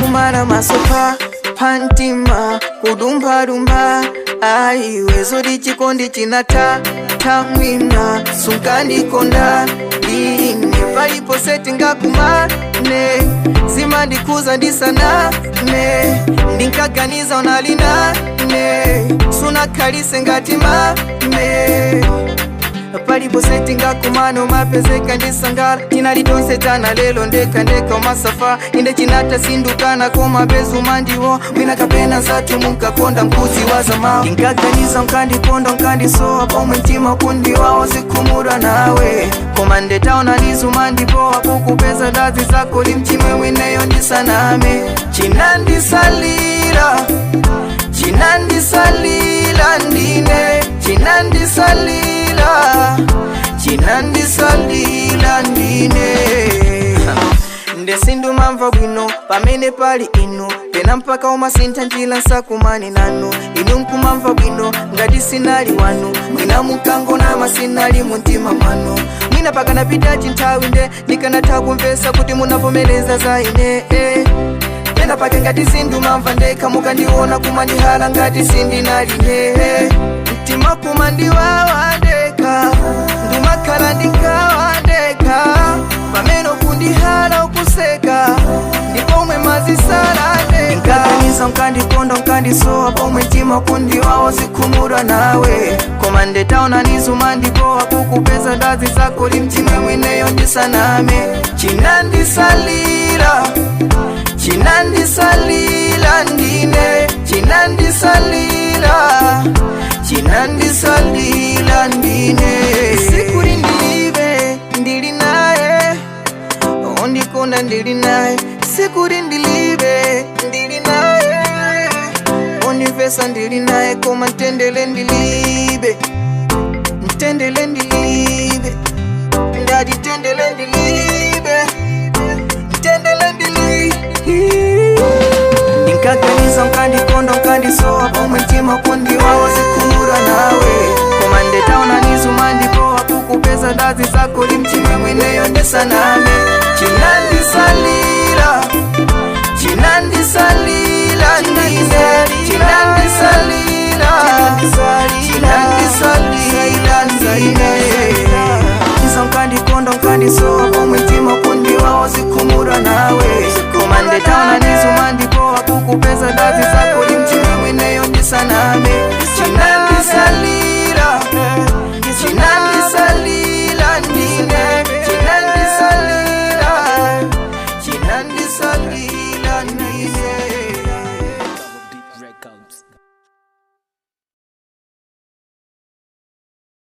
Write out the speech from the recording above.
kumara masopa pantima kudumba dumba aiwe zodi chikondi chinata tamwina sunkandi konda ine palipo setinga kumane zimandikuza ndisana ne ndinkaganiza onalina ne suna kalise ngatima ne palipo setinga kumano mapezeka ndisangala tinalidonse tana lelo ndeka omasafa inde chinata sindukana koma bezu mandiwo wina kapena zatu munkakonda mkuzi wa zama ndinkaganiza nkandikonda nkandisoa pomwe mtima kundi wao zikumura nawe koma ndetaona lizumandipoa kukupeza dazi zako limchimwe wineyo ndisaname chinandisalira ndine chinandisalila ndine ndesindu mamva bwino pamene pali ino pena mpaka umasinta njila nsakumani nanu inu nkumamva bwino ngati sinali wanu mwina mukango na masinali muntima mwanu mwina paka napita chinthawi nde ndikanatha kumvesa kuti munavomeleza za ine pena pake ngati sindu mamva ndekha mukandiona kumandihala ngati sindinaline mtima kumandiwawandeka ndumakhala ndikawandeka pameno kundihala ukuseka ndipomwe mazisalandeka nkaganiza nkandikonda nkandisowa pomwe mtima kundiwawo zikumura nawe koma ndetaona nizumandipowa kukupeza dazi zako limchimwe mwineyo ndisaname chinandisalira ndine chinandisalila ndine sikuri ndilibe ndili naye ondikonda ndili naye sikuri ndilibe ndili naye ondivesa ndili naye koma ntendele ndilibe ndadi tendele ndilibe ndinkaganiza nkandikonda nkandisowa pomwe mtima kundiwawo zikumura nawe koma ndetaona nizumandipowa kukupeza dazi zako limchimwe mwineyo ndisaname